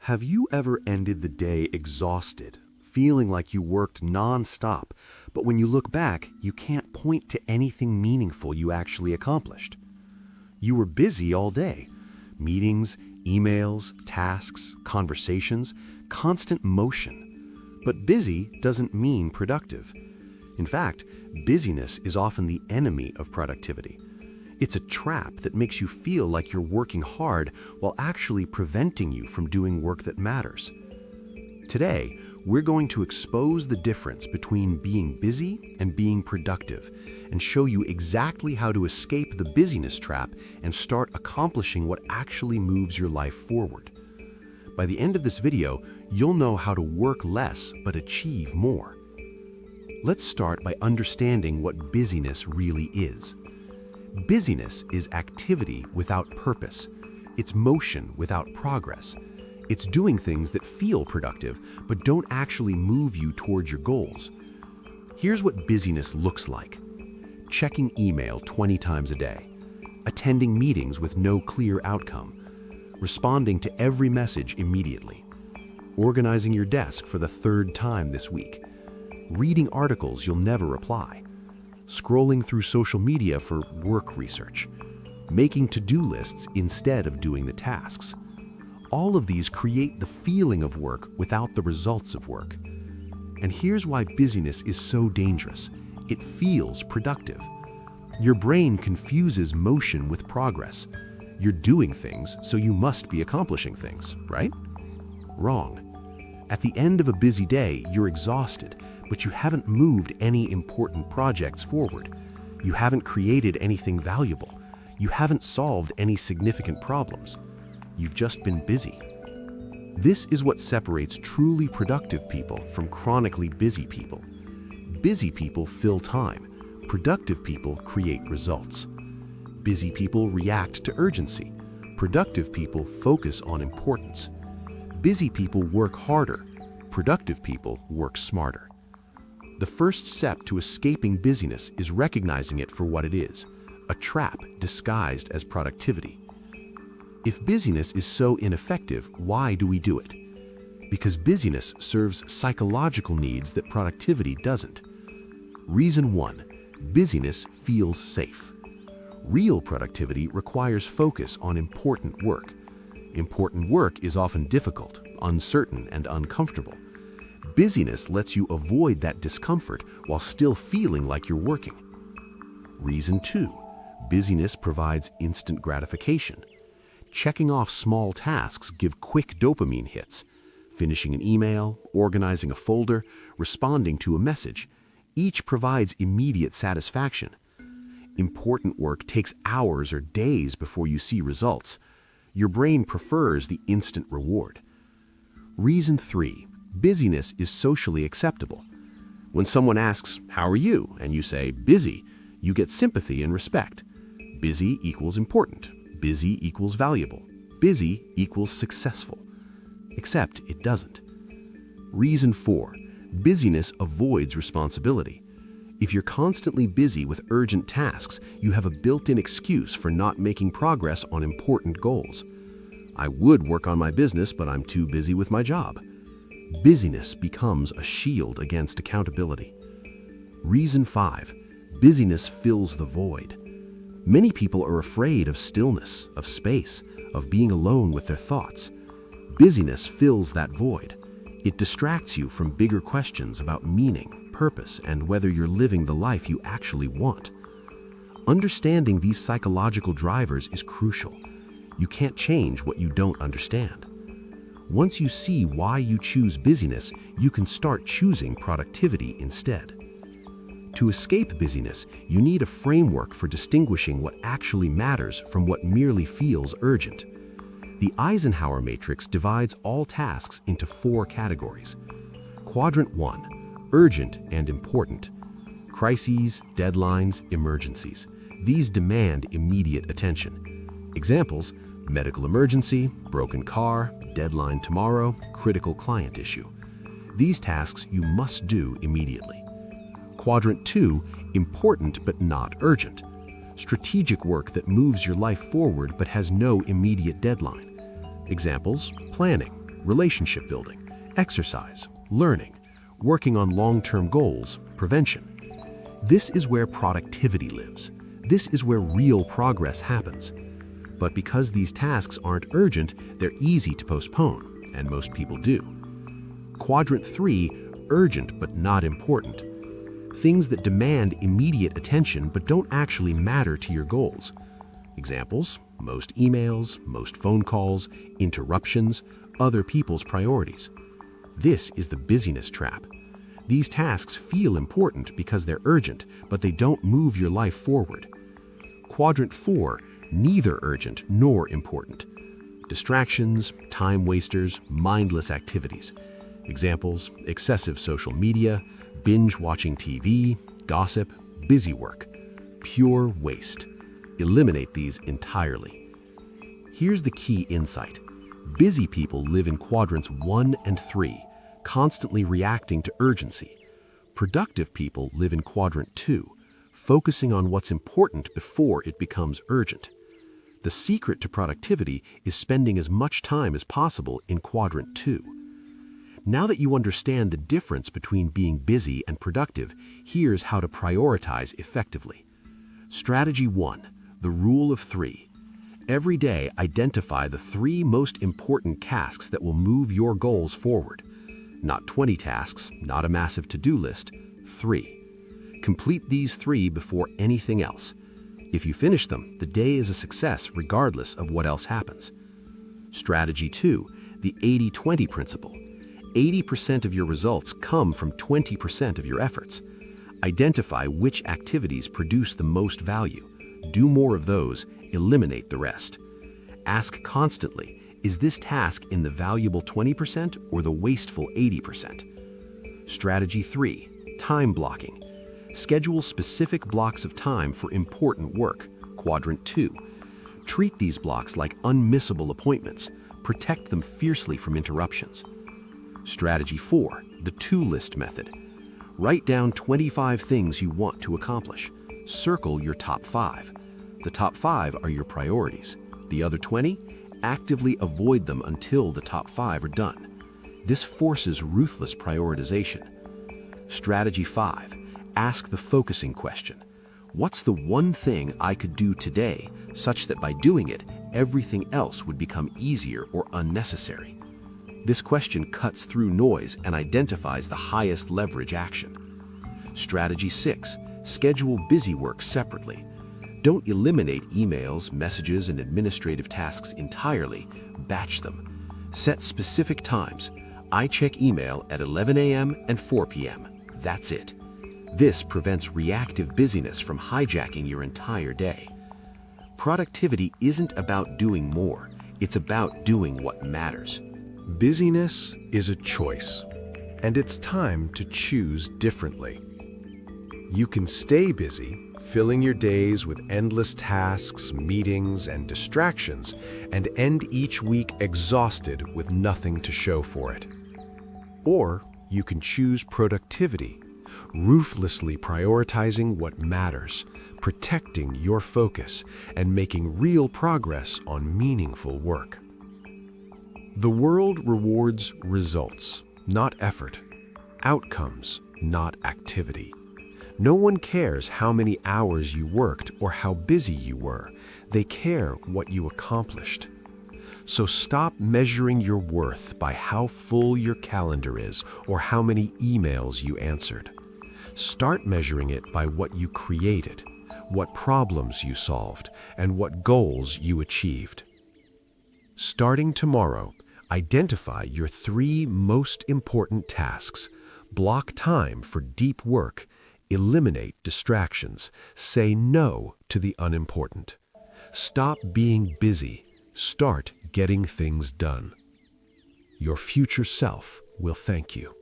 Have you ever ended the day exhausted, feeling like you worked non-stop, but when you look back, you can't point to anything meaningful you actually accomplished? You were busy all day. Meetings, emails, tasks, conversations, constant motion. But busy doesn't mean productive. In fact, busyness is often the enemy of productivity. It's a trap that makes you feel like you're working hard while actually preventing you from doing work that matters. Today, we're going to expose the difference between being busy and being productive and show you exactly how to escape the busyness trap and start accomplishing what actually moves your life forward. By the end of this video, you'll know how to work less but achieve more. Let's start by understanding what busyness really is. Busyness is activity without purpose. It's motion without progress. It's doing things that feel productive but don't actually move you towards your goals. Here's what busyness looks like. Checking email 20 times a day. Attending meetings with no clear outcome. Responding to every message immediately. Organizing your desk for the third time this week. Reading articles you'll never reply. Scrolling through social media for work research, making to-do lists instead of doing the tasks. All of these create the feeling of work without the results of work. And here's why busyness is so dangerous. It feels productive. Your brain confuses motion with progress. You're doing things, so you must be accomplishing things, right? Wrong. At the end of a busy day, you're exhausted, but you haven't moved any important projects forward. You haven't created anything valuable. You haven't solved any significant problems. You've just been busy. This is what separates truly productive people from chronically busy people. Busy people fill time. Productive people create results. Busy people react to urgency. Productive people focus on importance. Busy people work harder. Productive people work smarter. The first step to escaping busyness is recognizing it for what it is, a trap disguised as productivity. If busyness is so ineffective, why do we do it? Because busyness serves psychological needs that productivity doesn't. Reason 1, busyness feels safe. Real productivity requires focus on important work. Important work is often difficult, uncertain, and uncomfortable. Busyness lets you avoid that discomfort while still feeling like you're working. Reason 2, busyness provides instant gratification. Checking off small tasks give quick dopamine hits. Finishing an email, organizing a folder, responding to a message, each provides immediate satisfaction. Important work takes hours or days before you see results. Your brain prefers the instant reward. Reason 3, busyness is socially acceptable. When someone asks, "How are you?" and you say, "Busy," you get sympathy and respect. Busy equals important. Busy equals valuable. Busy equals successful. Except it doesn't. Reason 4, busyness avoids responsibility. If you're constantly busy with urgent tasks, you have a built-in excuse for not making progress on important goals. I would work on my business, but I'm too busy with my job. Busyness becomes a shield against accountability. Reason 5, busyness fills the void. Many people are afraid of stillness, of space, of being alone with their thoughts. Busyness fills that void. It distracts you from bigger questions about meaning, purpose, and whether you're living the life you actually want. Understanding these psychological drivers is crucial. You can't change what you don't understand. Once you see why you choose busyness, you can start choosing productivity instead. To escape busyness, you need a framework for distinguishing what actually matters from what merely feels urgent. The Eisenhower Matrix divides all tasks into 4 categories. Quadrant 1, urgent and important. Crises, deadlines, emergencies. These demand immediate attention. Examples: medical emergency, broken car, deadline tomorrow, critical client issue. These tasks you must do immediately. Quadrant 2, important but not urgent. Strategic work that moves your life forward but has no immediate deadline. Examples: planning, relationship building, exercise, learning, working on long-term goals, prevention. This is where productivity lives. This is where real progress happens. But because these tasks aren't urgent, they're easy to postpone, and most people do. Quadrant 3, urgent but not important. Things that demand immediate attention but don't actually matter to your goals. Examples: most emails, most phone calls, interruptions, other people's priorities. This is the busyness trap. These tasks feel important because they're urgent, but they don't move your life forward. Quadrant 4, neither urgent nor important. Distractions, time wasters, mindless activities. Examples: excessive social media, binge watching TV, gossip, busy work. Pure waste. Eliminate these entirely. Here's the key insight. Busy people live in quadrants 1 and 3, constantly reacting to urgency. Productive people live in quadrant 2, focusing on what's important before it becomes urgent. The secret to productivity is spending as much time as possible in quadrant 2. Now that you understand the difference between being busy and productive, here's how to prioritize effectively. Strategy 1, the rule of 3. Every day, identify the 3 most important tasks that will move your goals forward. Not 20 tasks, not a massive to-do list, 3. Complete these 3 before anything else. If you finish them, the day is a success regardless of what else happens. Strategy 2, the 80-20 principle. 80% of your results come from 20% of your efforts. Identify which activities produce the most value. Do more of those, eliminate the rest. Ask constantly, is this task in the valuable 20% or the wasteful 80%? Strategy 3, time blocking. Schedule specific blocks of time for important work, quadrant 2. Treat these blocks like unmissable appointments. Protect them fiercely from interruptions. Strategy 4, the to-list method. Write down 25 things you want to accomplish. Circle your top 5. The top 5 are your priorities. The other 20, actively avoid them until the top 5 are done. This forces ruthless prioritization. Strategy 5, ask the focusing question. What's the one thing I could do today such that by doing it, everything else would become easier or unnecessary? This question cuts through noise and identifies the highest leverage action. Strategy 6, schedule busy work separately. Don't eliminate emails, messages, and administrative tasks entirely. Batch them. Set specific times. I check email at 11 a.m. and 4 p.m. That's it. This prevents reactive busyness from hijacking your entire day. Productivity isn't about doing more. It's about doing what matters. Busyness is a choice, and it's time to choose differently. You can stay busy, filling your days with endless tasks, meetings, and distractions, and end each week exhausted with nothing to show for it. Or you can choose productivity, ruthlessly prioritizing what matters, protecting your focus, and making real progress on meaningful work. The world rewards results, not effort. Outcomes, not activity. No one cares how many hours you worked or how busy you were. They care what you accomplished. So stop measuring your worth by how full your calendar is or how many emails you answered. Start measuring it by what you created, what problems you solved, and what goals you achieved. Starting tomorrow, identify your 3 most important tasks, block time for deep work, eliminate distractions, say no to the unimportant. Stop being busy, start getting things done. Your future self will thank you.